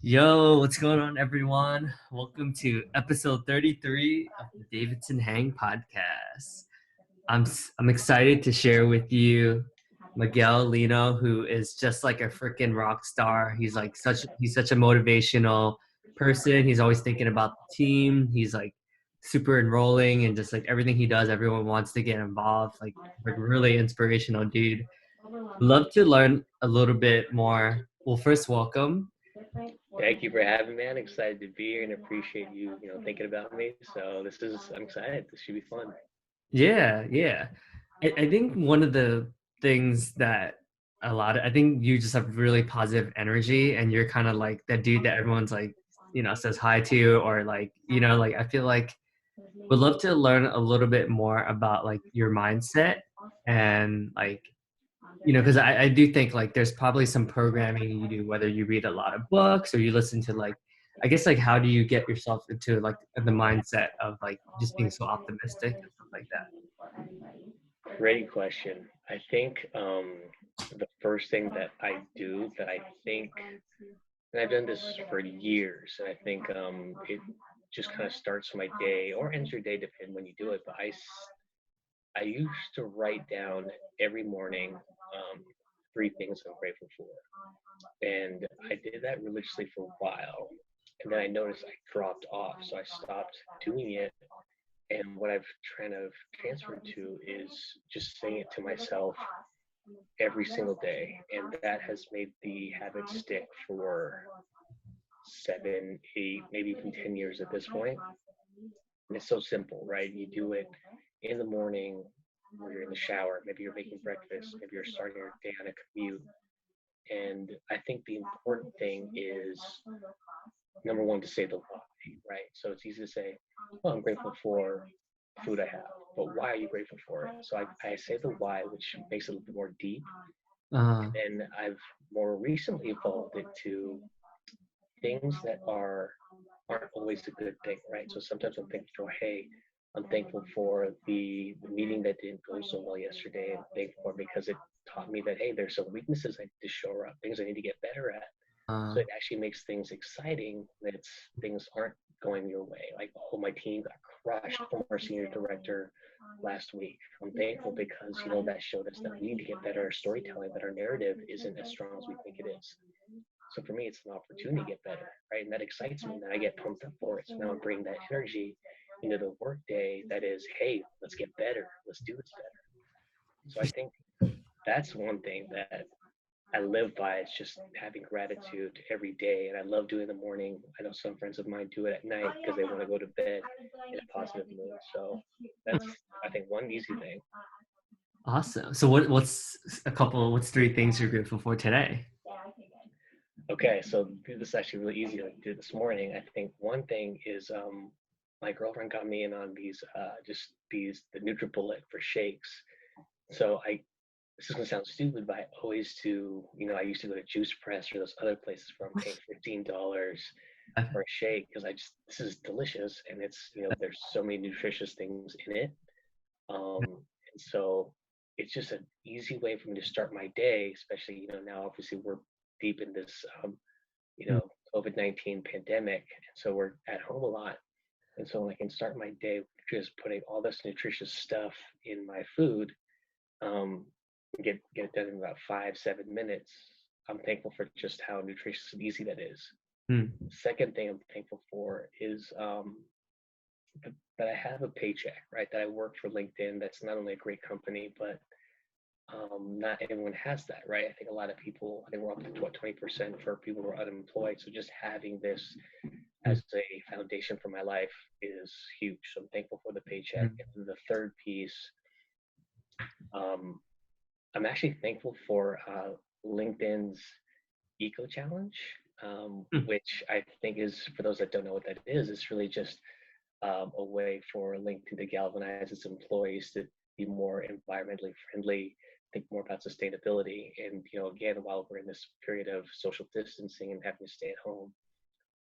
Yo, what's going on, everyone? Welcome to episode 33 of the Davidson Hang podcast. I'm excited to share with you Miguel Lino, who is just like a freaking rock star. He's such a motivational person. He's always thinking about the team. He's like super enrolling and just like everything he does, everyone wants to get involved. Like really inspirational dude. Love to learn a little bit more. Well, first, welcome. Thank you for having me. I'm excited to be here and appreciate you, thinking about me. So I'm excited. This should be fun. Yeah, yeah. I think one of the things that I think you just have really positive energy and you're kind of like that dude that everyone's like, says hi to or like, like I feel like would love to learn a little bit more about like your mindset and like, because I do think like there's probably some programming you do, whether you read a lot of books or you listen to like, I guess like how do you get yourself into like the mindset of like just being so optimistic and stuff like that? Great question. I think the first thing that I do that I think, and I've done this for years, and I think it just kind of starts my day or ends your day, depending when you do it. But I used to write down every morning three things I'm grateful for. And I did that religiously for a while. And then I noticed I dropped off. So I stopped doing it. And what I've kind of transferred to is just saying it to myself every single day. And that has made the habit stick for 7, 8, maybe even 10 years at this point. And it's so simple, right? You do it in the morning when you're in the shower. Maybe you're making breakfast. Maybe you're starting your day on a commute. And I think the important thing is number one to say the why, right? So it's easy to say, "Oh, I'm grateful for the food I have," but why are you grateful for it? So I say the why, which makes it a little bit more deep. Uh, And then I've more recently evolved it to things that aren't always a good thing, right? So sometimes I'm thankful for, hey, I'm thankful for the meeting that didn't go so well yesterday. I'm thankful for because it taught me that hey, there's some weaknesses I need to shore up, things I need to get better at. uh, So it actually makes things exciting that things aren't going your way. Like, oh, my team got crushed from our senior director last week. I'm thankful because that showed us that we need to get better at storytelling, that our narrative isn't as strong as we think it is. So for me, it's an opportunity to get better, right? And that excites me. And I get pumped up for it. So now I bring that energy into the workday. That is, hey, let's get better. Let's do this better. So I think that's one thing that I live by. It's just having gratitude every day. And I love doing it in the morning. I know some friends of mine do it at night because they want to go to bed in a positive mood. So that's, I think, one easy thing. awesome. So what's three things you're grateful for today? Okay, so this is actually really easy to do this morning. I think one thing is my girlfriend got me in on the NutriBullet for shakes. So this is gonna sound stupid, but I used to go to Juice Press or those other places where I'm paying $15 for a shake because this is delicious and there's so many nutritious things in it. And so it's just an easy way for me to start my day, especially now obviously we're deep in this COVID-19 pandemic, and so we're at home a lot. And so I can start my day just putting all this nutritious stuff in my food, um, get it done in about 5, 7 minutes. I'm thankful for just how nutritious and easy that is. Mm, Second thing I'm thankful for is that I have a paycheck, right? That I work for LinkedIn. That's not only a great company, but not everyone has that, right? I think a lot of people, I think we're up to 20% for people who are unemployed. So just having this mm, as a foundation for my life is huge. So I'm thankful for the paycheck. mm, And then the third piece, um, I'm actually thankful for LinkedIn's Eco Challenge, mm, which I think is, for those that don't know what that is, it's really just a way for LinkedIn to galvanize its employees to be more environmentally friendly, think more about sustainability. And, again, while we're in this period of social distancing and having to stay at home,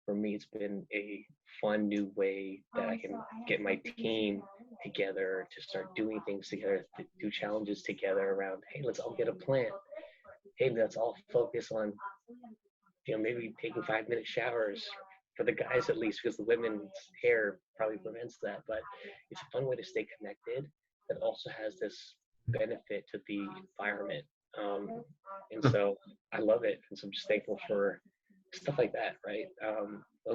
for me, it's been a fun new way that I can get my team together to start doing things together, to do challenges together around, hey, let's all get a plant. hey, let's all focus on, maybe taking 5 minute showers for the guys at least, because the women's hair probably prevents that. But it's a fun way to stay connected that also has this benefit to the environment. And so I love it. And so I'm just thankful for stuff like that, right?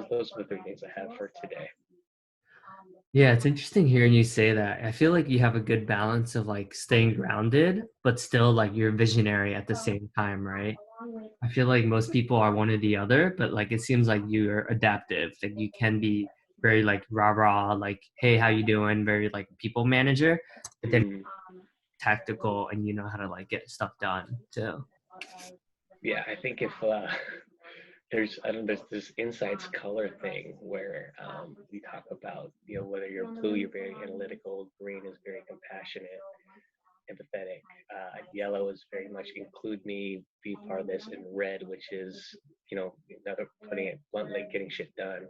Those are the three things I have for today. Yeah, it's interesting hearing you say that. I feel like you have a good balance of like staying grounded, but still like you're visionary at the same time, right? I feel like most people are one or the other, but like it seems like you're adaptive. Like you can be very like rah rah, like hey, how you doing? Very like people manager, but then Mm, tactical and you know how to like get stuff done too. yeah, I think if I don't there's this insights color thing where we talk about, whether you're blue, you're very analytical, green is very compassionate, empathetic, yellow is very much include me, be part of this, and red, which is, another, putting it bluntly, getting shit done.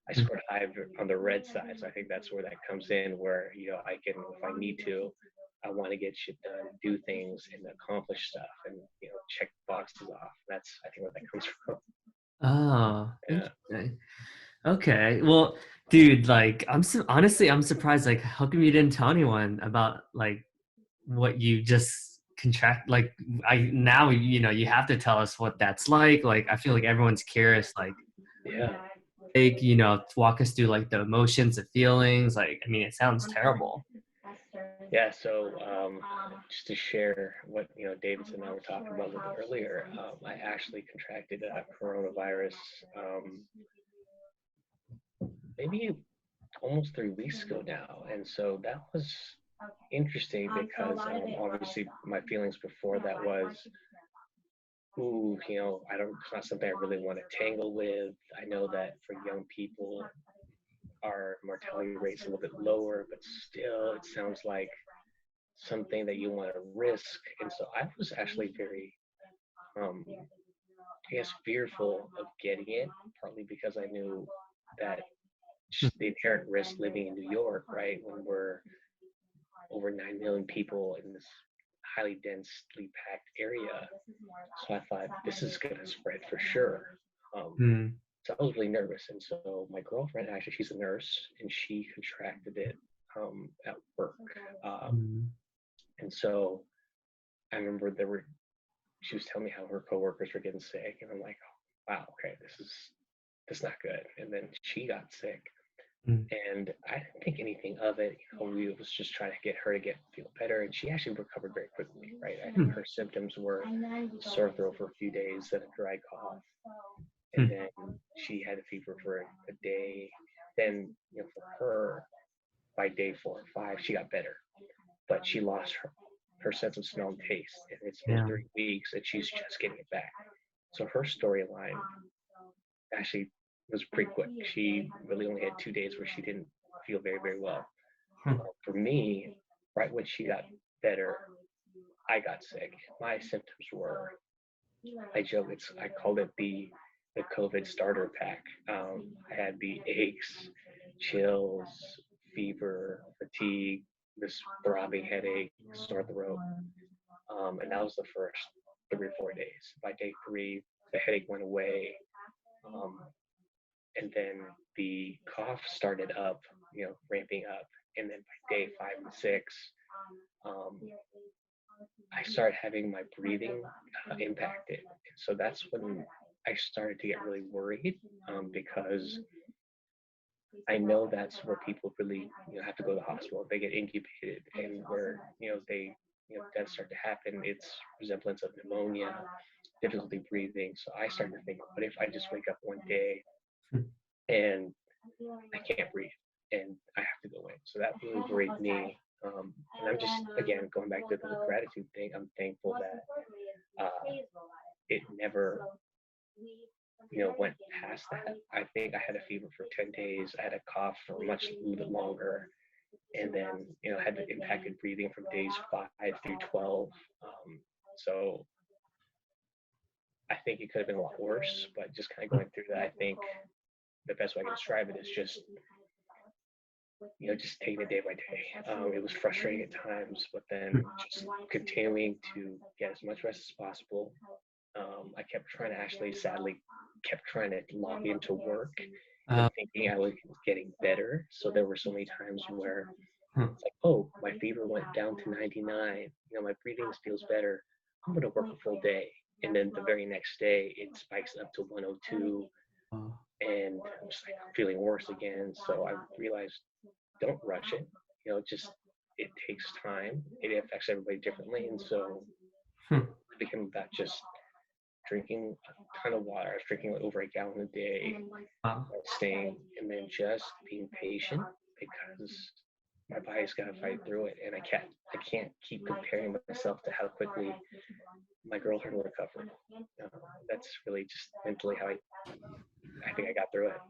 I scored high on the red side, so I think that's where that comes in, where I can, if I need to, I want to get shit done, do things, and accomplish stuff, and check boxes off. That's, I think, where that comes from. Oh, Yeah, interesting. Okay. Well, dude, like honestly, I'm surprised. Like, how come you didn't tell anyone about like what you just contract? Like, I now you have to tell us what that's like. Like, I feel like everyone's curious. yeah, Like walk us through like the emotions, the feelings. Like, I mean, it sounds terrible. yeah. So just to share what Davidson and I were talking about a little bit earlier, I actually contracted coronavirus maybe almost 3 weeks ago now, and so that was interesting because obviously my feelings before that was, ooh, I don't, it's not something I really want to tangle with. I know that for young people, our mortality rate's a little bit lower, but still, it sounds like something that you want to risk. And so I was actually very, I guess, fearful of getting it, partly because I knew that the inherent risk living in New York, right, when we're over 9 million people in this highly densely packed area. So I thought this is going to spread for sure. Um, Hmm. so I was really nervous. And so my girlfriend, actually, she's a nurse, and she contracted it at work. Hmm. And so I remember she was telling me how her coworkers were getting sick. And I'm like, oh, wow, okay, this is not good. And then she got sick. Hmm. And I didn't think anything of it. We was just trying to get her to feel better, and she actually recovered very quickly. Right, I think Hmm. her symptoms were sore throat for a few days, then a dry cough, and Hmm. then she had a fever for a day. Then for her, by day 4 or 5, she got better, but she lost her sense of smell and taste, and it's been Yeah. 3 weeks, and she's just getting it back. So her storyline actually was pretty quick. She really only had 2 days where she didn't feel very, very well. Hmm. For me, right when she got better, I got sick. My symptoms were, I called it the COVID starter pack. I had the aches, chills, fever, fatigue, this throbbing headache, sore throat, and that was the first 3 or 4 days. By day 3, the headache went away, um, and then the cough started up, ramping up, and then by day 5 and 6, um, I started having my breathing impacted. So that's when I started to get really worried, because I know that's where people really have to go to the hospital. They get incubated, and where they deaths start to happen. It's resemblance of pneumonia, difficulty breathing. So I started to think, what if I just wake up one day and I can't breathe and I have to go in? So that really worried me. And I'm just, again, going back to the gratitude thing. I'm thankful that it never went past that. I think I had a fever for 10 days. I had a cough for much a little bit longer, and then had the impacted breathing from days 5 through 12. So I think it could have been a lot worse, but just kind of going through that, I think the best way I can describe it is just just taking it day by day. It was frustrating at times, but then just continuing to get as much rest as possible. I kept trying to actually, sadly, kept trying to log into work and Uh, thinking I was getting better. So there were so many times where hmm. it's like, oh, my fever went down to 99. My breathing feels better. I'm going to work a full day. And then the very next day, it spikes up to 102. Oh, And I'm just like feeling worse again. So I realized, don't rush it. Just it takes time. It affects everybody differently. And so hmm. it became about just drinking a ton of water. I was drinking over a gallon a day, Wow. staying, and then just being patient because my body's got to fight through it, and I can't keep comparing myself to how quickly my girlfriend recovered. That's really just mentally how I think I got through it.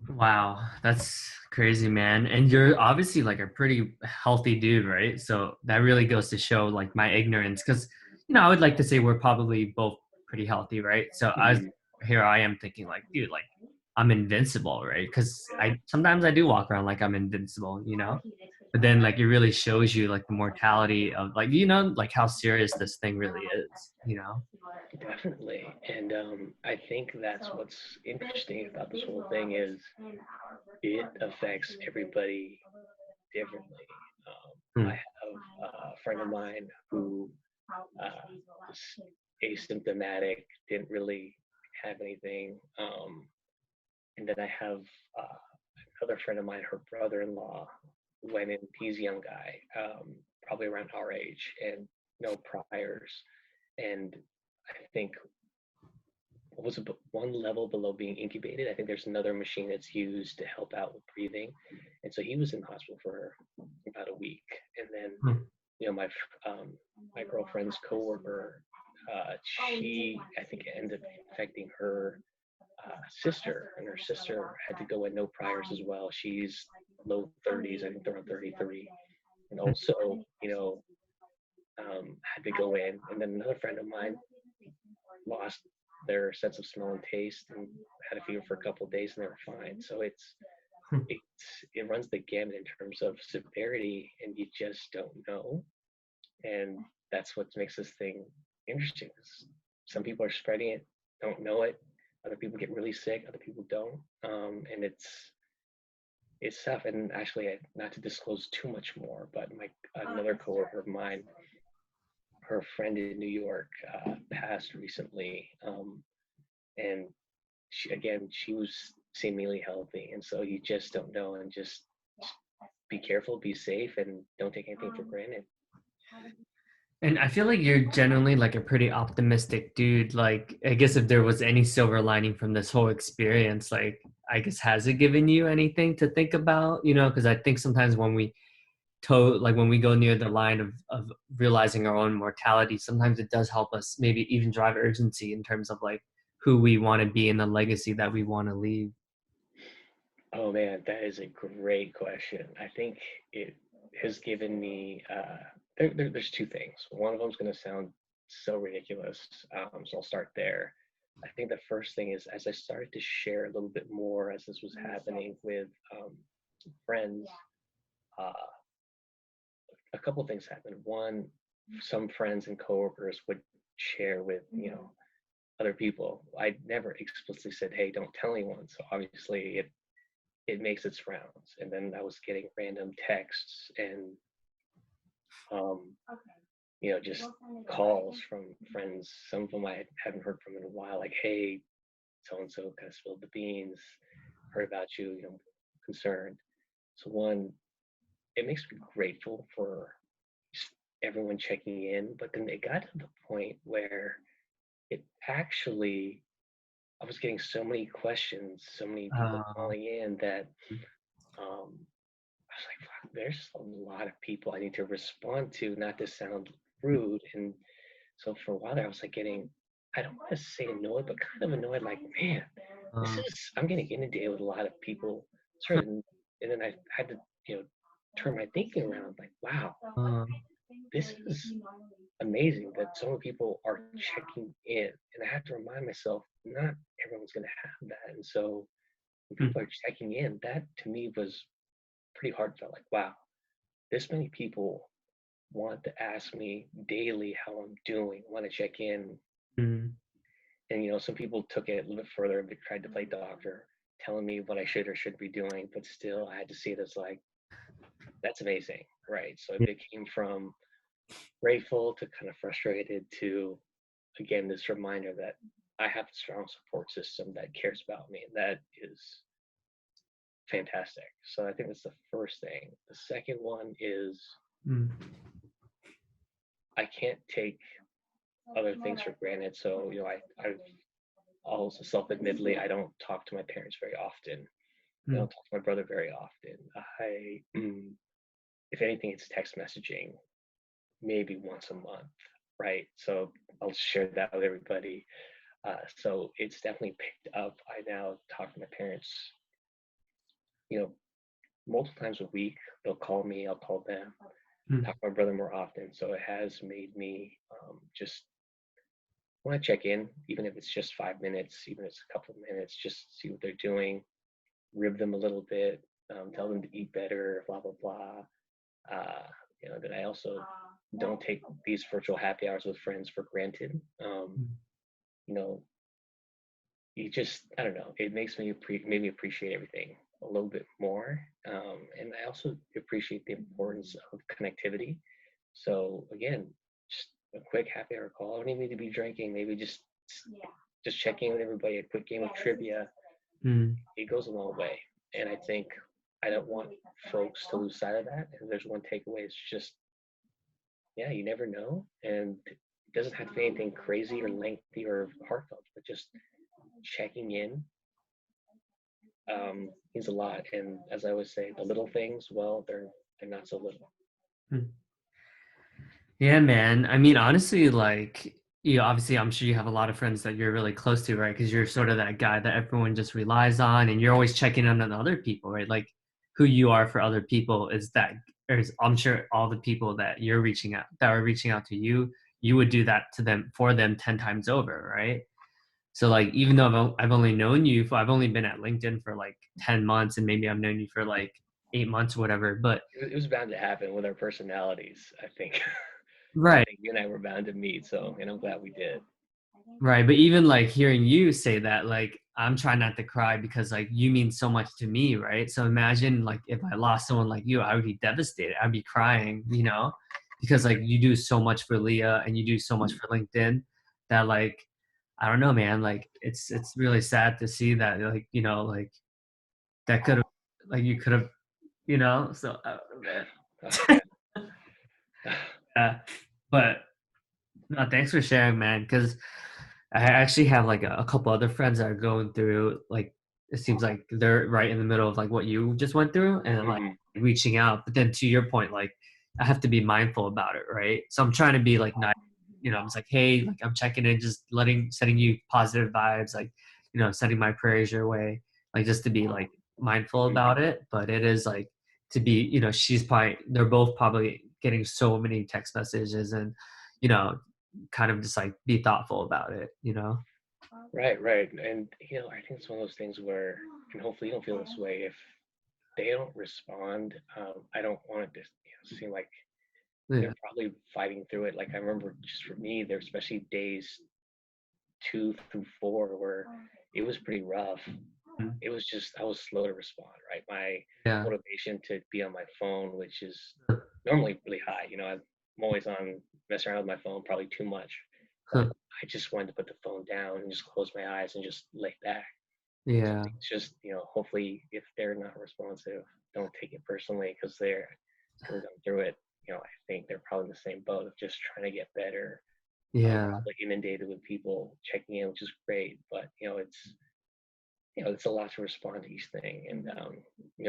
Wow, that's crazy, man. And you're obviously like a pretty healthy dude, right? So that really goes to show like my ignorance because I would like to say we're probably both pretty healthy, right? So Mhm. here I am thinking like, dude, like I'm invincible, right? Because I sometimes I do walk around like I'm invincible, but then like it really shows you like the mortality of like like how serious this thing really is. Definitely, and I think that's what's interesting about this whole thing is it affects everybody differently. I Hmm. have a friend of mine who was asymptomatic, didn't really have anything. And then I have uh, another friend of mine, her brother-in-law, went in. He's a young guy, probably around our age, and no priors. And I think what was it, one level below being incubated. I think there's another machine that's used to help out with breathing. And so he was in the hospital for about a week. And then, Hmm. my um, my girlfriend's coworker, she I think it ended up infecting her sister, and her sister had to go in no priors as well. She's low 30s, I think they're around 33, and also, had to go in. And then another friend of mine lost their sense of smell and taste and had a fever for a couple of days, and they were fine. So Hmm. it runs the gamut in terms of severity, and you just don't know. And that's what makes this thing interesting. Some people are spreading it, don't know it. Other people get really sick. Other people don't. And it's tough. And actually, not to disclose too much more, but my another coworker of mine, her friend in New York, passed recently, and she was seemingly healthy, and so you just don't know, and just be careful, be safe, and don't take anything for granted. And I feel like you're generally like a pretty optimistic dude. Like, I guess if there was any silver lining from this whole experience, like, I guess, has it given you anything to think about? Because I think sometimes when like when we go near the line of realizing our own mortality, sometimes it does help us maybe even drive urgency in terms of like who we want to be and the legacy that we want to leave. Oh man, that is a great question. I think it has given me. There's two things. One of them is going to sound so ridiculous, so I'll start there. I think the first thing is as I started to share a little bit more as this was happening with friends, uh, a couple of things happened. One, some friends and coworkers would share with other people. I never explicitly said, "Hey, don't tell anyone." So obviously, it makes its rounds. And then I was getting random texts and um, just calls from friends. Some of them I haven't heard from in a while, like, "Hey, so and so kind of spilled the beans. Heard about you. Concerned." So one, it makes me grateful for just everyone checking in. But then it got to the point where it actually, I was getting so many questions, so many people Uh, calling in that um, I was like, "Fuck, there's a lot of people I need to respond to, not to sound rude." And so for a while there, I was like I don't want to say annoyed, but kind of annoyed, like, man, uh, I'm getting inundated with a lot of people. Certain, and then I had to, turn my thinking around, like, wow, uh, this is amazing that so many people are checking in. And I have to remind myself, not everyone's going to have that. And so when hmm. people are checking in, that to me was pretty heartfelt. Like, wow, this many people want to ask me daily how I'm doing, want to check in. Mm, And some people took it a little bit further and tried to play doctor, telling me what I should or shouldn't be doing. But still, I had to see it as like, that's amazing, right? So it yeah. became from grateful to kind of frustrated to, again, this reminder that I have a strong support system that cares about me. That is fantastic. So I think that's the first thing. The second one is Mm, I can't take other things for granted. So, I've also self-admittedly, I don't talk to my parents very often. I mm, don't talk to my brother very often. If anything, it's text messaging maybe once a month, right? So I'll share that with everybody. So it's definitely picked up. I now talk to my parents, you know, multiple times a week. They'll call me, I'll call them. mm, Talk to my brother more often. So it has made me just want to check in, even if it's just 5 minutes, even if it's a couple of minutes, just see what they're doing, rib them a little bit, tell them to eat better, blah blah blah. Uh, that I also don't take these virtual happy hours with friends for granted. mm, You know, you just I don't know. It makes me made me appreciate everything a little bit more, and I also appreciate the importance of connectivity. So again, just a quick happy hour call. I don't even need to be drinking. Maybe just checking with everybody. A quick game of trivia. mm. It goes a long way, and I think I don't want folks to lose sight of that. And there's one takeaway. It's just yeah, you never know, and it doesn't have to be anything crazy or lengthy or heartfelt, but just checking in means a lot. And as I always say, the little things, well, they're not so little. Mm. Yeah, man. I mean, honestly, like, obviously, I'm sure you have a lot of friends that you're really close to, right? Because you're sort of that guy that everyone just relies on, and you're always checking in on other people, right? Like, who you are for other people is that, I'm sure all the people that you're reaching out, that are reaching out to you, you would do that to them for them 10 times over, right? So, like, even though I've only known you, I've only been at LinkedIn for like 10 months, and maybe I've known you for like 8 months or whatever, but It was bound to happen with our personalities. I think. I right. think you and I were bound to meet. So, and I'm glad we did. Right, but even like hearing you say that, like I'm trying not to cry because like you mean so much to me, right? So imagine like if I lost someone like you, I would be devastated. I'd be crying, because like you do so much for Leah and you do so much for LinkedIn that like I don't know, man. Like it's really sad to see that like like that could have like you could have So I don't know, Oh yeah. man. Yeah, but no, thanks for sharing, man. Because I actually have like a couple other friends that are going through like it seems like they're right in the middle of like what you just went through and like hmm reaching out. But then to your point, like I have to be mindful about it, right? So I'm trying to be like nice, I'm just like, hey, like I'm checking in, just sending you positive vibes, like sending my prayers your way, like just to be like mindful hmm about it. But it is like to be, they're both probably getting so many text messages and you know kind of just like be thoughtful about it. Right, right. And I think it's one of those things where, and hopefully you don't feel this way. If they don't respond, I don't want it to seem like they're Yeah. probably fighting through it. Like I remember, just for me, there especially days 2 through 4 where it was pretty rough. Mm. It was just I was slow to respond. Right, my Yeah. motivation to be on my phone, which is normally really high. I'm always on messing around with my phone, probably too much. But I just wanted to put the phone down and just close my eyes and just lay back. So I Yeah. think it's just hopefully if they're not responsive, don't take it personally because they're having gone through it. I think they're probably in the same boat of just trying to get better. Yeah. Probably inundated with people checking in, which is great, but it's a lot to respond to each thing. And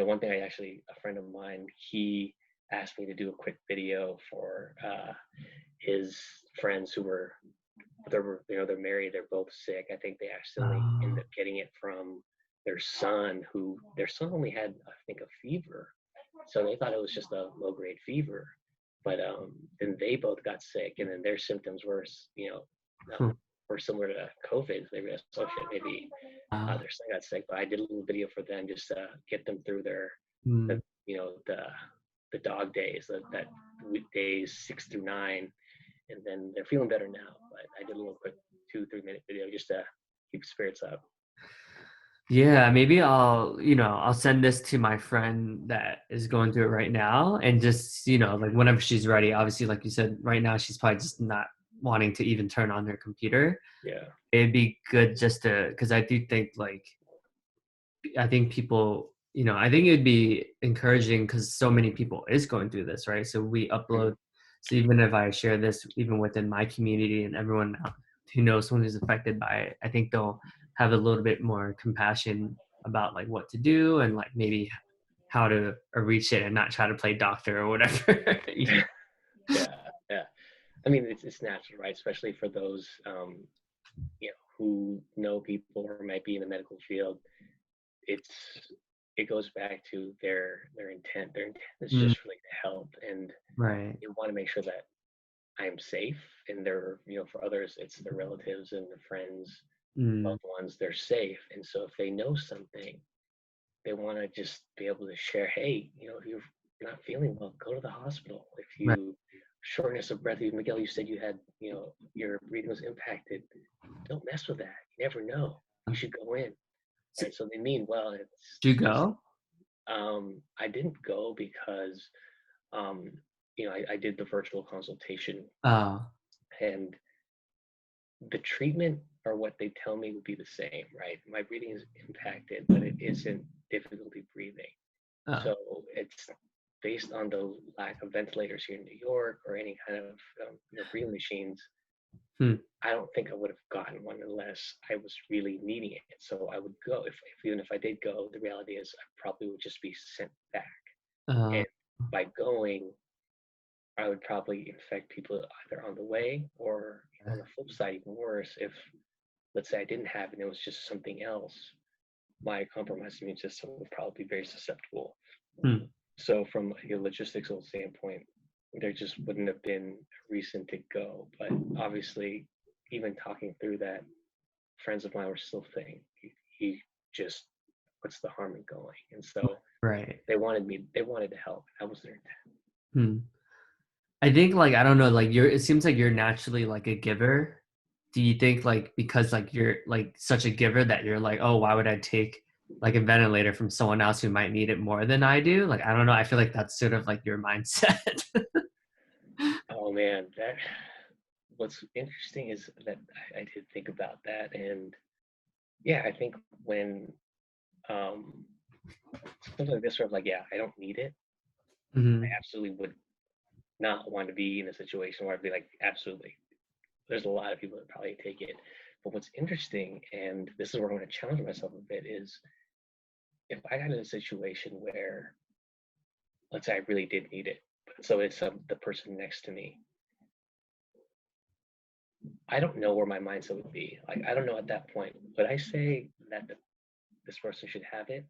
one thing a friend of mine, he asked me to do a quick video for his friends who were they're married, they're both sick. I think they accidentally ended Oh. up getting it from their son only had I think a fever, so they thought it was just a low grade fever, but then they both got sick, and then their symptoms um, were similar to COVID. They realized, oh shit, maybe Wow. their son got sick. But I did a little video for them just to get them through their Mm. the dog days, that weekdays 6 through 9, and then they're feeling better now. But I did a little quick 2 3 minute video just to keep spirits up. Yeah, maybe I'll send this to my friend that is going through it right now and just, like whenever she's ready. Obviously, like you said, right now she's probably just not wanting to even turn on her computer. Yeah. It'd be good just to, because I do think like, I think people, I think it'd be encouraging because so many people is going through this, right? So we upload, Mhm. so even if I share this, even within my community and everyone who knows someone who's affected by it, I think they'll have a little bit more compassion about like what to do and like maybe how to reach it and not try to play doctor or whatever. Yeah, yeah. I mean, it's natural, right? Especially for those who know people or might be in the medical field. It's it goes back to their intent. Their intent is Mm, just really to help, and right. they want to make sure that I'm safe, and they're for others, it's their relatives and their friends, Mm, loved ones. They're safe, and so if they know something, they want to just be able to share. Hey, if you're not feeling well, go to the hospital. If right. you shortness of breath, Miguel, you said you had your breathing was impacted. Don't mess with that. You never know. You should go in. So, Right. So they mean well. It's do you just go? I didn't go because um, I did the virtual consultation, Oh, and the treatment or what they tell me would be the same, right? My breathing is impacted, but it isn't difficulty breathing. oh, So it's based on the lack of ventilators here in New York or any kind of breathing machines. hmm. I don't think I would have gotten one unless I was really needing it. So I would go. If even if I did go, the reality is I probably would just be sent back. Uh, And by going, I would probably infect people either on the way or on the flip side, even worse, if let's say I didn't have it and it was just something else, my compromised immune system would probably be very susceptible. hmm. So from a logistical standpoint, there just wouldn't have been a reason to go. But obviously, even talking through that, friends of mine were still saying he just what's the harm in going? And so Right. they wanted to help. That was their intent. Hmm. I think like I don't know, like it seems like you're naturally like a giver. Do you think like because like you're like such a giver that you're like, oh, why would I take like a ventilator from someone else who might need it more than I do? Like I don't know. I feel like that's sort of like your mindset. Oh man, that what's interesting is that I did think about that, and yeah, I think when um, something like this, sort of like, yeah, I don't need it. I Hmm. absolutely would not want to be in a situation where I'd be like, absolutely. There's a lot of people that probably take it, but what's interesting, and this is where I'm going to challenge myself a bit, is if I got in a situation where, let's say, I really did need it, so it's the person next to me. I don't know where my mindset would be. Like, I don't know at that point. Would I say that this person should have it?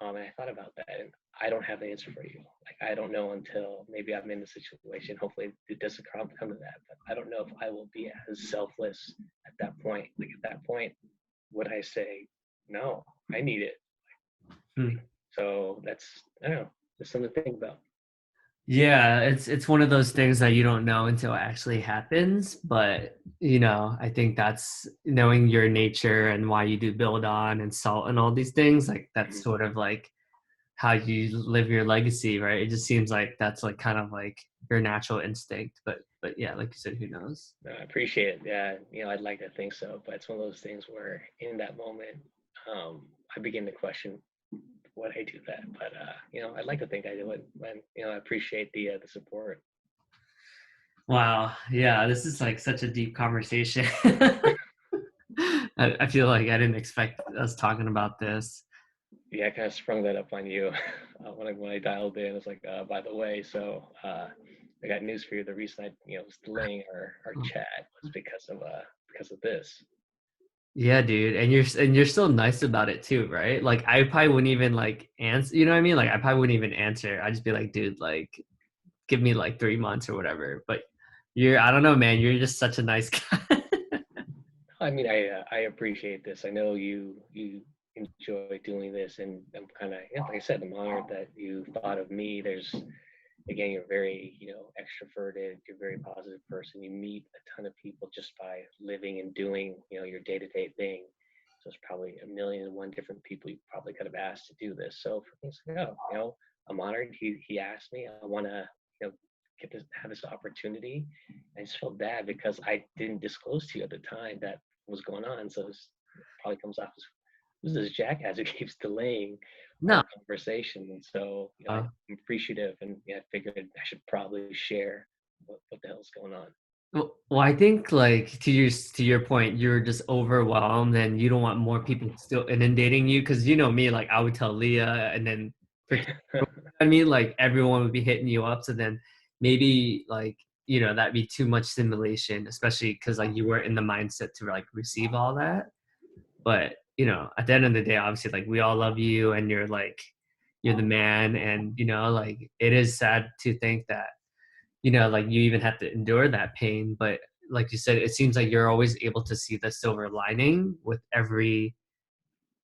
And I thought about that, and I don't have the answer for you. Like, I don't know until maybe I'm in the situation. Hopefully, it doesn't come to that. But I don't know if I will be as selfless at that point. Like at that point, would I say, no, I need it? Hmm. So that's I don't know. There's something to think about. Yeah, it's one of those things that you don't know until it actually happens. But I think that's knowing your nature and why you do build on and salt and all these things. Like that's Mhm. sort of like how you live your legacy, right? It just seems like that's like kind of like your natural instinct. But yeah, like you said, who knows? No, I appreciate it. Yeah, I'd like to think so, but it's one of those things where in that moment, I begin to question would I do that. But I'd like to think I do it. And I appreciate the support. Wow. Yeah, this is like such a deep conversation. I feel like I didn't expect us talking about this. Yeah, I kind of sprung that up on you when I dialed in. It's like, by the way, so I got news for you. The reason I was delaying our chat was because of this. Yeah, dude. And you're still nice about it too, right? Like I probably wouldn't even like answer, you know what I mean? Like I probably wouldn't even answer. I'd just be like, dude, like give me like 3 months or whatever. But I don't know, man, you're just such a nice guy. I mean, I appreciate this. I know you enjoy doing this, and I'm kind of, like I said, I'm honored that you thought of me. There's, again, you're very, extroverted. You're a very positive person. You meet a ton of people just by living and doing, your day-to-day thing. So it's probably a million and one different people you probably could have asked to do this. So for me, it's like, oh, I'm honored. He asked me. I want to, get this, have this opportunity. I just felt bad because I didn't disclose to you at the time that was going on. So it's, probably comes off as, who's this jackass who keeps delaying our No. conversation? And so, I'm appreciative, and I figured I should probably share what the hell's going on. Well, I think like to your point, you're just overwhelmed and you don't want more people still inundating you because you know me, like I would tell Leah and then freaking, I mean, like everyone would be hitting you up. So then maybe like that'd be too much stimulation, especially because like you were in the mindset to like receive all that. But at the end of the day, obviously, like we all love you and you're the man, and like it is sad to think that like you even have to endure that pain. But like you said, it seems like you're always able to see the silver lining with every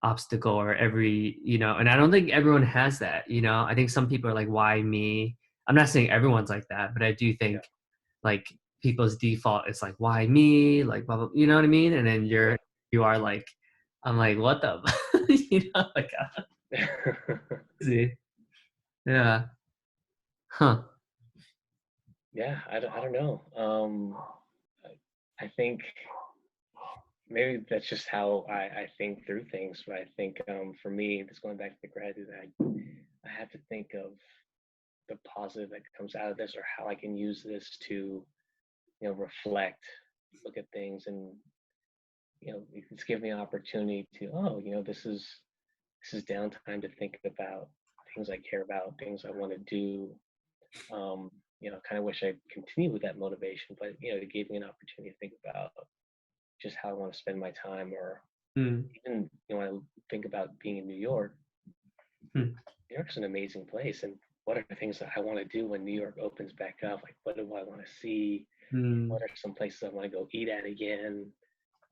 obstacle or every, and I don't think everyone has that, I think some people are like, why me? I'm not saying everyone's like that, but I do Yeah, think like people's default is like, why me? Like, blah, blah, you know what I mean? And then you are like, I'm like, what the, like, yeah. crazy. Yeah. Huh. Yeah, I don't know. I think maybe that's just how I think through things. But I think, for me, just going back to the gratitude, I have to think of the positive that comes out of this, or how I can use this to, reflect, look at things, and it's give me an opportunity to, oh, this is downtime to think about things I care about, things I want to do. Um, kind of wish I continued with that motivation, but it gave me an opportunity to think about just how I want to spend my time, or Mm, even, when I think about being in New York. mm, New York's an amazing place, and what are the things that I want to do when New York opens back up? Like, what do I want to see? mm, What are some places I want to go eat at again?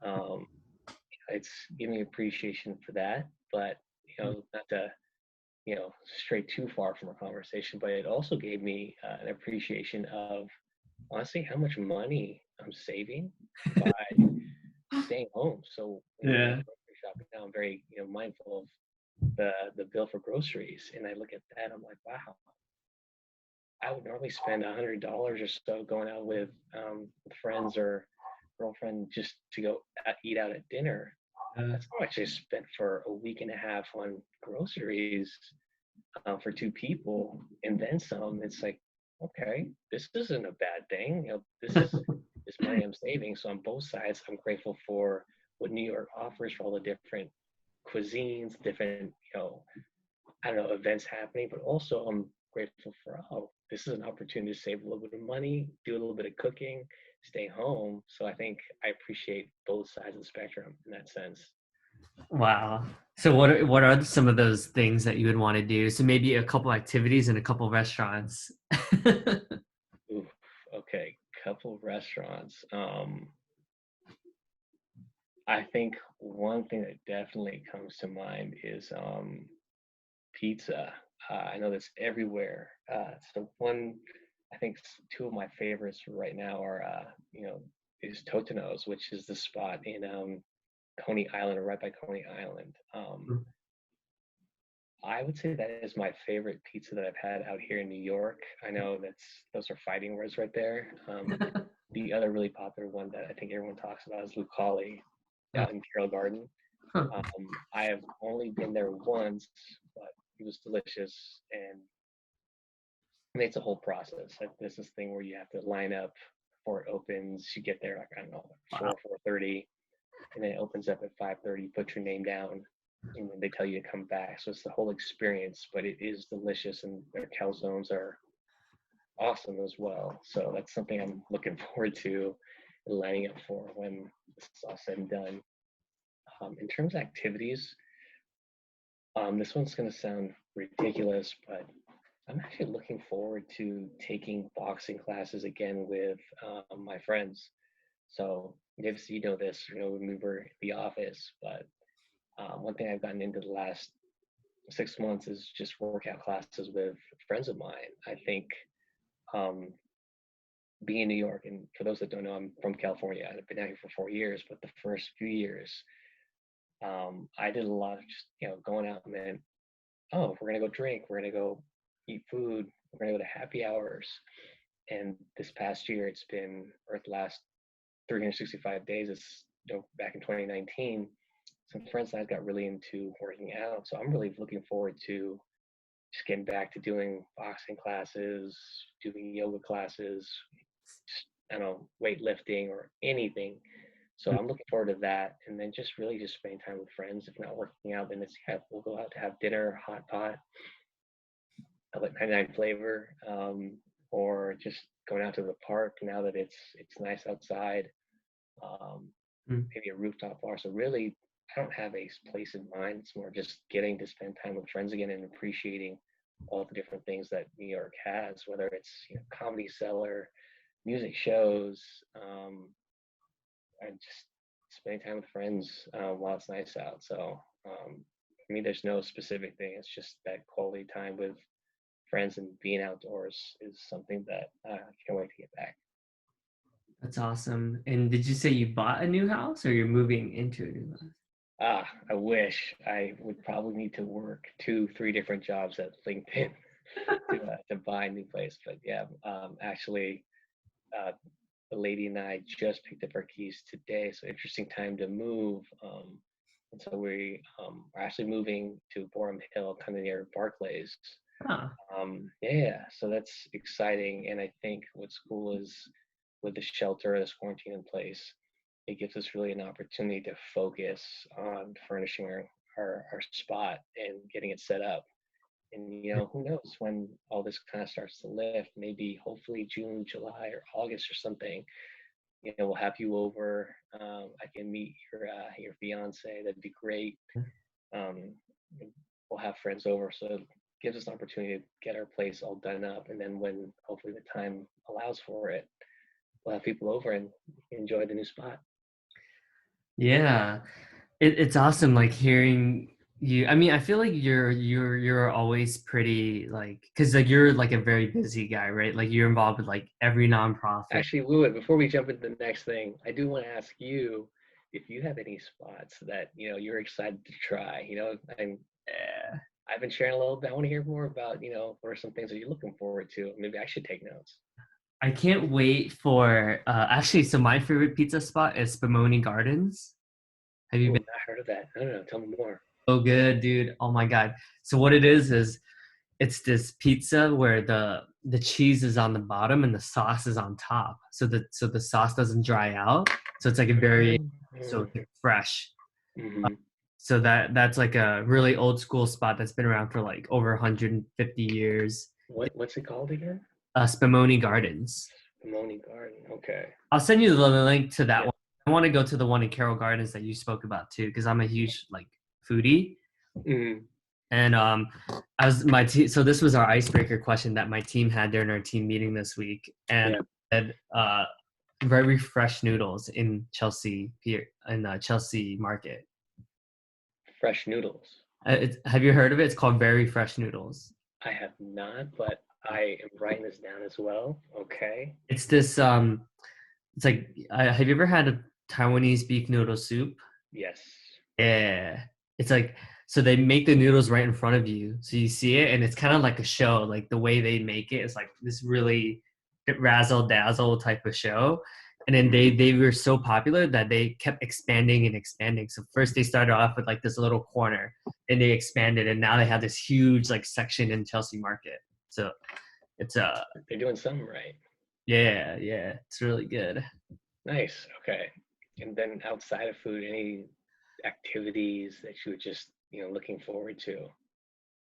Um, it's giving me appreciation for that, but mm, not to stray too far from our conversation, but it also gave me an appreciation of, honestly, how much money I'm saving by staying home. So when I go yeah. grocery shopping now, I'm very mindful of the bill for groceries, and I look at that, I'm like, wow, I would normally spend $100 or so going out with friends or girlfriend just to go eat out at dinner. Yeah. That's how much I spent for a week and a half on groceries, for two people, and then some. It's like, okay, this isn't a bad thing. This is this money I'm saving. So on both sides, I'm grateful for what New York offers, for all the different cuisines, different I don't know, events happening, but also I'm grateful for, oh, this is an opportunity to save a little bit of money, do a little bit of cooking, stay home. So I think I appreciate both sides of the spectrum in that sense. Wow. So what are some of those things that you would want to do? So maybe a couple activities and a couple restaurants. Ooh, okay, couple restaurants. I think one thing that definitely comes to mind is pizza. I know that's everywhere. So one, I think two of my favorites right now are, is Totino's, which is the spot in Coney Island, or right by Coney Island. I would say that is my favorite pizza that I've had out here in New York. I know those are fighting words right there. The other really popular one that I think everyone talks about is Lucali out in Carroll Garden. Huh. I have only been there once, but it was delicious, and I mean, it's a whole process. Like, there's this thing where you have to line up before it opens. You get there like, I don't know, like Wow. 4:30, and then it opens up at 5:30. Put your name down, and then they tell you to come back. So it's the whole experience, but it is delicious, and their calzones are awesome as well. So that's something I'm looking forward to and lining up for when this is all said and done. In terms of activities, this one's going to sound ridiculous, but I'm actually looking forward to taking boxing classes again with my friends. So, if you know this, when we were in the office, but One thing I've gotten into the last 6 months is just workout classes with friends of mine. I think um, being in New York, and for those that don't know, I'm from California. I've been out here for 4 years, but the first few years, I did a lot of just going out and then, oh, we're gonna go drink, we're gonna go eat food, we're gonna go to happy hours. And this past year, it's been, or the last 365 days, it's back in 2019. Some friends and I got really into working out, so I'm really looking forward to just getting back to doing boxing classes, doing yoga classes, just, I don't know, weightlifting or anything. So I'm looking forward to that, and then just really just spending time with friends. If not working out, then it's we'll go out to have dinner, hot pot, I like 99 flavor, or just going out to the park now that it's nice outside. Um, Mm. Maybe a rooftop bar. So really, I don't have a place in mind. It's more just getting to spend time with friends again and appreciating all the different things that New York has, whether it's comedy cellar, music shows, and just spending time with friends while it's nice out. So for me, there's no specific thing. It's just that quality time with friends and being outdoors is something that I can't wait to get back. That's awesome. And did you say you bought a new house or you're moving into a new house? I wish I would probably need to work 2, 3 different jobs at LinkedIn to buy a new place. But yeah, actually, uh, the lady and I just picked up our keys today, so interesting time to move. And so we are actually moving to Borum Hill, kind of near Barclays. Huh. Yeah, so that's exciting. And I think what's cool is with the shelter, this quarantine in place, it gives us really an opportunity to focus on furnishing our spot and getting it set up. And who knows when all this kind of starts to lift? Maybe hopefully June, July, or August or something. We'll have you over. I can meet your fiance. That'd be great. Um, we'll have friends over, so it gives us an opportunity to get our place all done up. And then when hopefully the time allows for it, we'll have people over and enjoy the new spot. Yeah. It's awesome like hearing you. I mean, I feel like you're always pretty like because like you're like a very busy guy, right? Like you're involved with like every nonprofit. Actually, Louis, before we jump into the next thing, I do want to ask you if you have any spots that you're excited to try. Yeah. I've been sharing a little bit. I want to hear more about what are some things that you're looking forward to. Maybe I should take notes. I can't wait for actually so my favorite pizza spot is Spumoni Gardens. Have you Oh, been? not heard of that. I don't know. Tell me more. So good, dude. Oh my God. So what it is it's this pizza where the cheese is on the bottom and the sauce is on top. So the sauce doesn't dry out. So it's like a very so Mm-hmm. it's like fresh. Mm-hmm. So that's like a really old school spot that's been around for like over 150 years. What's it called again? Spumoni Gardens. Moni Garden. Okay. I'll send you the link to that Yeah. one. I want to go to the one in Carroll Gardens that you spoke about too, because I'm a huge like foodie. Mm-hmm. And I was so this was our icebreaker question that my team had during our team meeting this week, and Yeah. I said very fresh noodles in Chelsea Pier in Chelsea Market. Fresh noodles. Have you heard of it? It's called Very Fresh Noodles. I have not, but I am writing this down as well. Okay. It's this it's like have you ever had a Taiwanese beef noodle soup? Yes. Yeah. It's like so they make the noodles right in front of you. So you see it and it's kind of like a show. Like the way they make it is like this really razzle dazzle type of show. And then they were so popular that they kept expanding and expanding. So first they started off with like this little corner and they expanded and now they have this huge like section in Chelsea Market. So it's They're doing something right. yeah, it's really good. Nice. Okay. And then outside of food, any activities that you were just, looking forward to?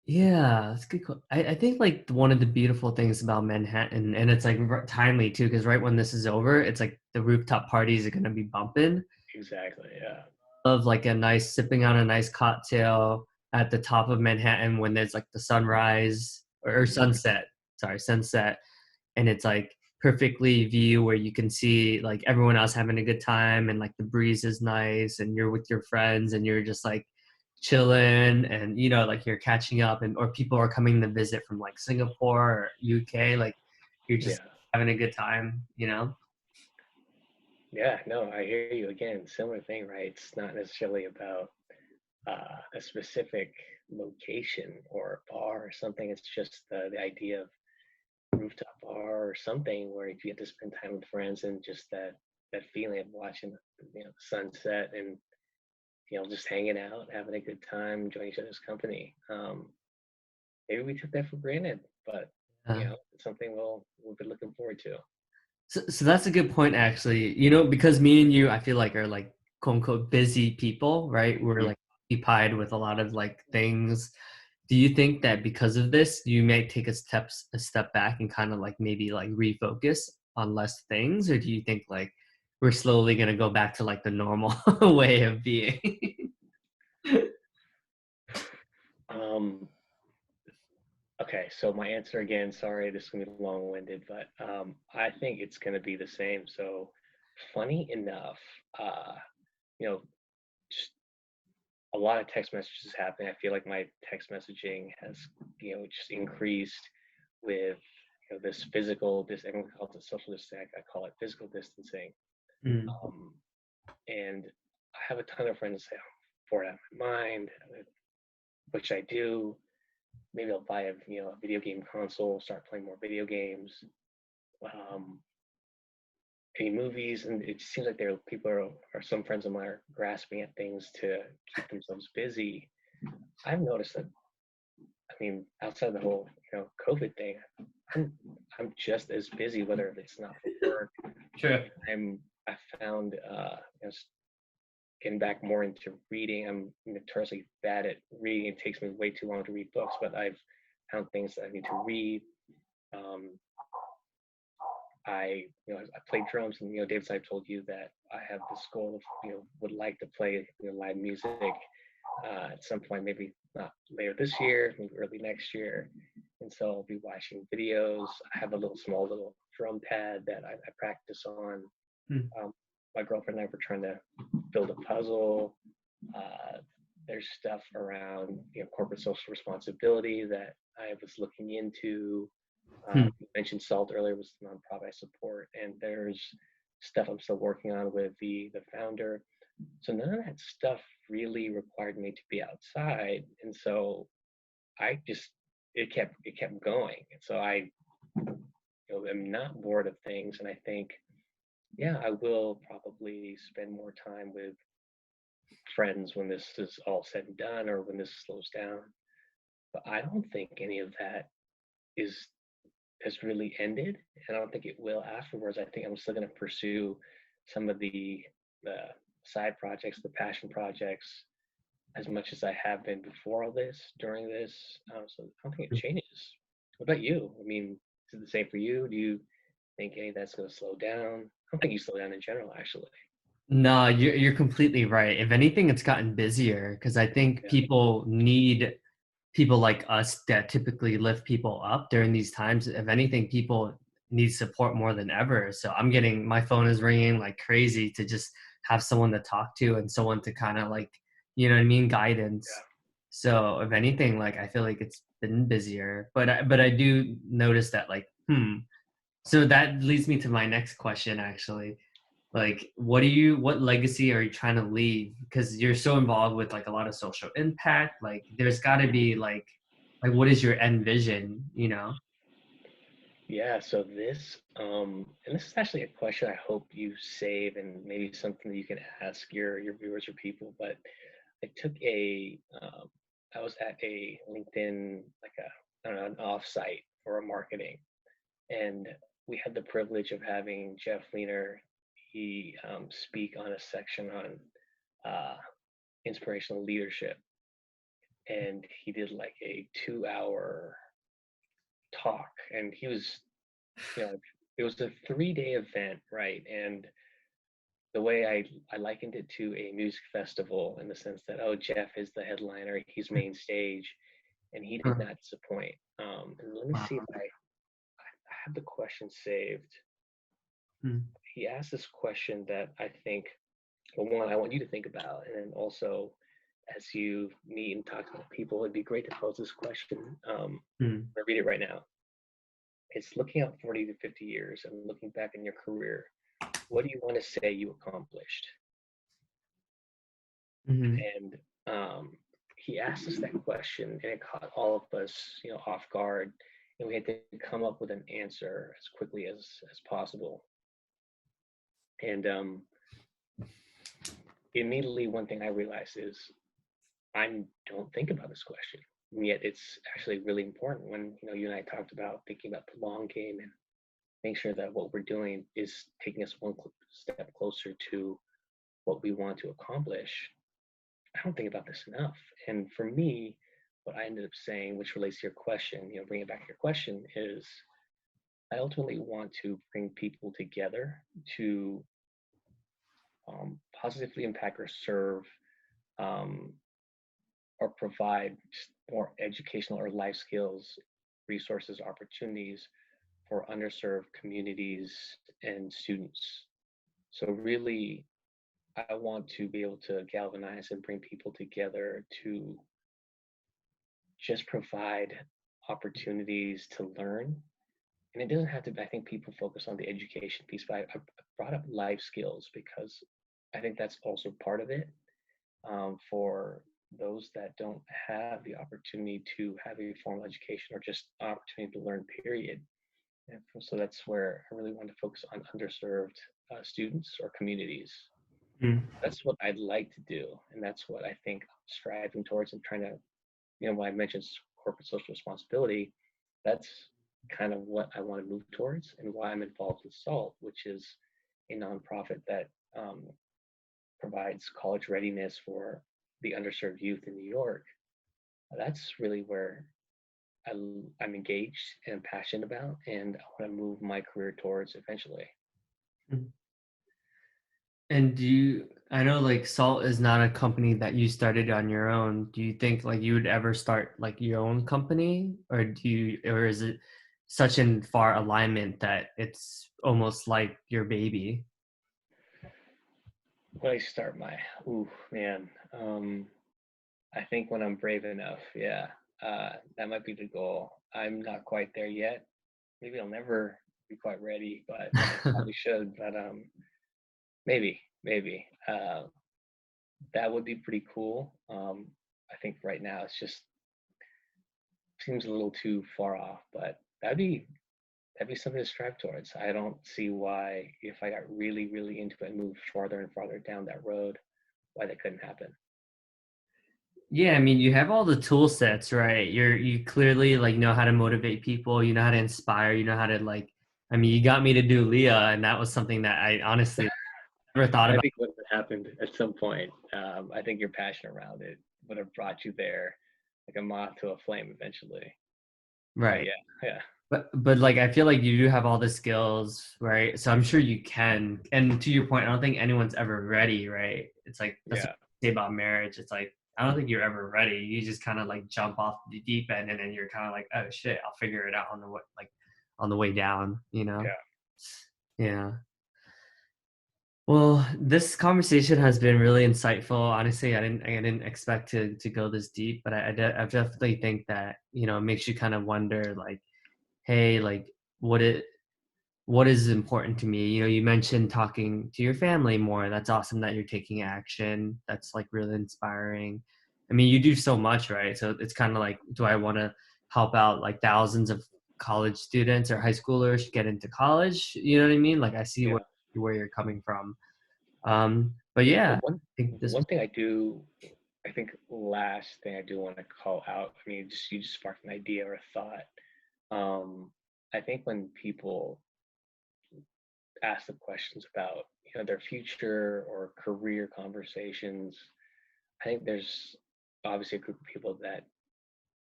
Yeah, that's good. I think like one of the beautiful things about Manhattan, and it's like timely too, because right when this is over, it's like the rooftop parties are gonna be bumping. Exactly. Yeah. Of like a nice sipping on a nice cocktail at the top of Manhattan when there's like the sunrise or Mhm. sunset. Sorry, sunset, and it's like perfectly view where you can see like everyone else having a good time and like the breeze is nice and you're with your friends and you're just like chilling and like you're catching up and or people are coming to visit from like Singapore or UK, like you're just Yeah. having a good time. Yeah, no, I hear you again. Similar thing, right? It's not necessarily about a specific location or bar or something. It's just the idea of rooftop bar or something where you get to spend time with friends and just that feeling of watching the sunset and just hanging out, having a good time, enjoying each other's company. Maybe we took that for granted, but uh, it's something we'll be looking forward to. so that's a good point actually, because me and you I feel like are like quote unquote busy people, right? We're Mhm. like occupied with a lot of like things. Do you think that because of this you may take a step back and kind of like maybe like refocus on less things, or do you think like we're slowly going to go back to like the normal way of being? Um, okay, so my answer again, sorry, this is gonna be long-winded, but I think it's gonna be the same. So, funny enough, uh, you know, just a lot of text messages happening. I feel like my text messaging has, just increased with, this physical, this everyone calls it social distancing. I call it physical distancing. Mm, Um, and I have a ton of friends say, I'm bored out of my mind. What should I do? Maybe I'll buy a video game console, start playing more video games. Um, any movies, and it seems like there are people or some friends of mine are grasping at things to keep themselves busy. I've noticed that. I mean, outside the whole COVID thing, I'm I'm just as busy, whether it's not for work. sure. I found getting back more into reading. I'm notoriously bad at reading. It takes me way too long to read books, but I've found things that I need to read. Um, I play drums, and David, I've told you that I have this goal of would like to play live music at some point, maybe not later this year, maybe early next year. And so I'll be watching videos. I have a small little drum pad that I practice on. Mm, My girlfriend and I were trying to build a puzzle. Uh, there's stuff around corporate social responsibility that I was looking into. mm, You mentioned SALT earlier, was the nonprofit I support, and there's stuff I'm still working on with the founder. So none of that stuff really required me to be outside, and so I just it kept going, and so I am not bored of things, and I think I will probably spend more time with friends when this is all said and done, or when this slows down. But I don't think any of that is has really ended, and I don't think it will afterwards. I think I'm still going to pursue some of the side projects, the passion projects, as much as I have been before all this, during this. So I don't think it mm. changes. What about you? I mean, is it the same for you? Do you think any of that's going to slow down? I don't think you slow down in general, actually. No, you're completely right. If anything, it's gotten busier because I think Yeah, people need people like us that typically lift people up during these times. If anything, people need support more than ever. So I'm getting my phone is ringing like crazy to just have someone to talk to and someone to kind of like, what I mean, guidance. So if anything, like I feel like it's been busier, but I do notice that like, So that leads me to my next question actually. Like what legacy are you trying to leave? Because you're so involved with like a lot of social impact. Like there's got to be like what is your end vision? yeah. So and this is actually a question I hope you save, and maybe something that you can ask your viewers or people. But I took I was at a LinkedIn, like I don't know, an offsite for a marketing, and we had the privilege of having Jeff Leaner. He speak on a section on uh, inspirational leadership, and he did like a 2 hour talk, and he was, you know, it was a 3 day event, right? And the way I likened it to a music festival in the sense that, oh, Jeff is the headliner, he's main stage, and he did Huh. not disappoint. And let me see if Wow. I have the question saved. Hmm. He asked this question that I think, well, one, I want you to think about, and then also as you meet and talk to people, it'd be great to pose this question. Mm, I read it right now. It's looking out 40 to 50 years and looking back in your career. What do you want to say you accomplished? mhm, And he asked us that question, and it caught all of us, off guard, and we had to come up with an answer as quickly as possible. And immediately, one thing I realized is I don't think about this question, and yet it's actually really important. When you and I talked about thinking about the long game and make sure that what we're doing is taking us one step closer to what we want to accomplish. I don't think about this enough. And for me, what I ended up saying, which relates to your question, bring it back to your question, is I ultimately want to bring people together to positively impact or serve, um, or provide more educational or life skills, resources, opportunities for underserved communities and students. So, really, I want to be able to galvanize and bring people together to just provide opportunities to learn. And it doesn't have to be, I think people focus on the education piece, but I brought up life skills because I think that's also part of it, for those that don't have the opportunity to have a formal education or just opportunity to learn, period. And so that's where I really want to focus on underserved students or communities. mm, That's what I'd like to do. And that's what I think I'm striving towards and trying to, when I mentioned corporate social responsibility, that's kind of what I want to move towards and why I'm involved with SALT, which is a nonprofit that provides college readiness for the underserved youth in New York. That's really where I'm engaged and passionate about, and I want to move my career towards eventually. mm. And I know like Salt is not a company that you started on your own. Do you think like you would ever start like your own company, or is it such in far alignment that it's almost like your baby? When I start my, ooh, man, I think when I'm brave enough, yeah, that might be the goal. I'm not quite there yet. Maybe I'll never be quite ready, but I probably should. But maybe that would be pretty cool. I think right now it's just seems a little too far off, but that'd be something to strive towards. I don't see why, if I got really, really into it and moved farther and farther down that road, why that couldn't happen. Yeah, I mean, you have all the tool sets, right? You clearly like know how to motivate people, you know how to inspire, you know how to like I mean, you got me to do Leah, and that was something that I honestly never thought I about. think what happened at some point, I think your passion around it would have brought you there like a moth to a flame eventually. But Right. yeah, yeah, But like I feel like you do have all the skills, right? So I'm sure you can. And to your point, I don't think anyone's ever ready, right? It's like that's what yeah, they say about marriage. It's like I don't think you're ever ready. You just kind of like jump off the deep end, and then you're kind of like, oh shit, I'll figure it out on the way, like on the way down, you know? yeah. Yeah. Well, this conversation has been really insightful. Honestly, I didn't expect to go this deep, but I definitely think that it makes you kind of wonder, like, hey, like, what it what is important to me? You mentioned talking to your family more. That's awesome that you're taking action. That's like really inspiring. I mean, you do so much, right? So it's kind of like, do I want to help out like thousands of college students or high schoolers get into college? You know what I mean? Like I see Yeah. where you're coming from. But Well, yeah, one I think this one was thing I do, I think last thing I do want to call out. I mean, just you just sparked an idea or a thought. I think when people ask the questions about their future or career conversations, I think there's obviously a group of people that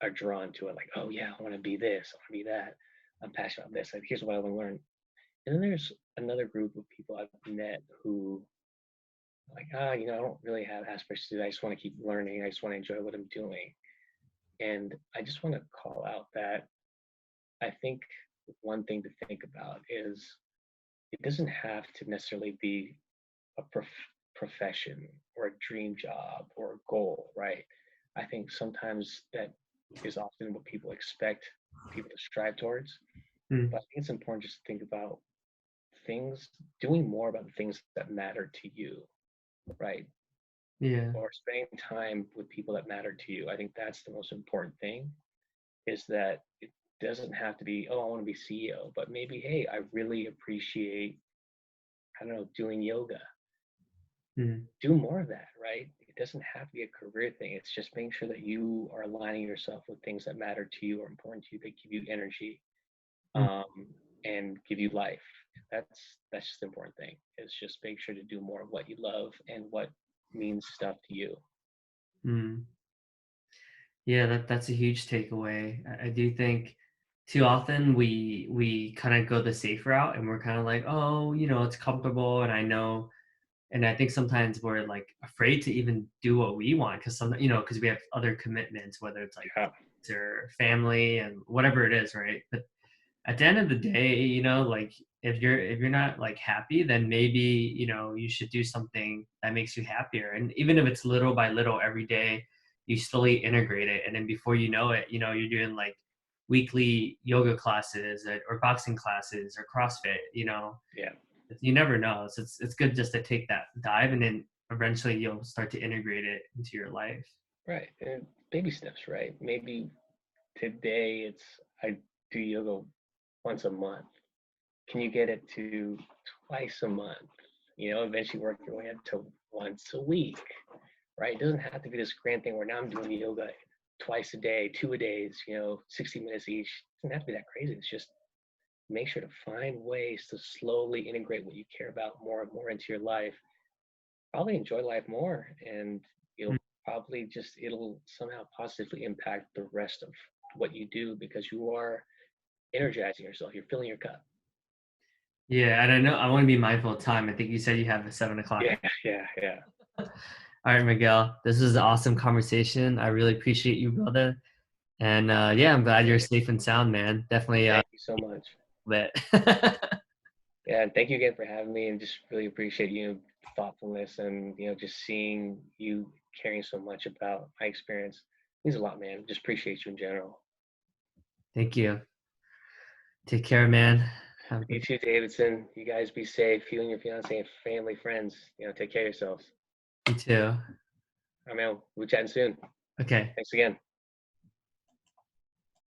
are drawn to it, like, oh yeah, I want to be this, I want to be that, I'm passionate about this. Like, here's what I want to learn. And then there's another group of people I've met who like, I don't really have aspirations. I just want to keep learning. I just want to enjoy what I'm doing. And I just want to call out that I think one thing to think about is it doesn't have to necessarily be a profession or a dream job or a goal, right? I think sometimes that is often what people expect people to strive towards. Mm. But I think it's important just to think about things, doing more about the things that matter to you, right? Yeah. Or spending time with people that matter to you. I think that's the most important thing, is that it doesn't have to be, oh, I want to be CEO, but maybe, hey, I really appreciate, I don't know, doing yoga. Mm. Do more of that, right? It doesn't have to be a career thing. It's just making sure that you are aligning yourself with things that matter to you or important to you, that give you energy, Mm. um, and give you life. That's just the important thing. Is just make sure to do more of what you love and what means stuff to you. Mm. Yeah, that's a huge takeaway. I do think too often we kind of go the safe route and we're kind of like, oh, it's comfortable and I know, and I think sometimes we're like afraid to even do what we want because because we have other commitments, whether it's like Yeah, kids or family and whatever it is, right? But at the end of the day, like if you're not like happy, then maybe, you should do something that makes you happier. And even if it's little by little every day, you slowly integrate it. And then before you know it, you're doing like weekly yoga classes or boxing classes or CrossFit, yeah, you never know. So it's good just to take that dive and then eventually you'll start to integrate it into your life. right. And baby steps, right? Maybe today it's I do yoga once a month. Can you get it to twice a month? Eventually work your way up to once a week, right? It doesn't have to be this grand thing where now I'm doing yoga twice a day, 2 a days, 60 minutes each. It doesn't have to be that crazy. It's just make sure to find ways to slowly integrate what you care about more and more into your life. Probably enjoy life more, and Mm. it'll somehow positively impact the rest of what you do because you are energizing yourself. You're filling your cup. Yeah, and I know I want to be mindful of time. I think you said you have a 7 o'clock. Yeah, yeah, yeah. All right, Miguel, this was an awesome conversation. I really appreciate you, brother. And yeah, I'm glad you're Same. safe and sound, man. Definitely Thank you so much. bit. Yeah, and thank you again for having me, and just really appreciate thoughtfulness, and just seeing you caring so much about my experience. It means a lot, man. Just appreciate you in general. Thank you. Take care, man. Have a You good too, Davidson. You guys be safe. You and your fiance and family, friends. Take care of yourselves. day. You too. I mean, we'll chat soon. Okay. Thanks again.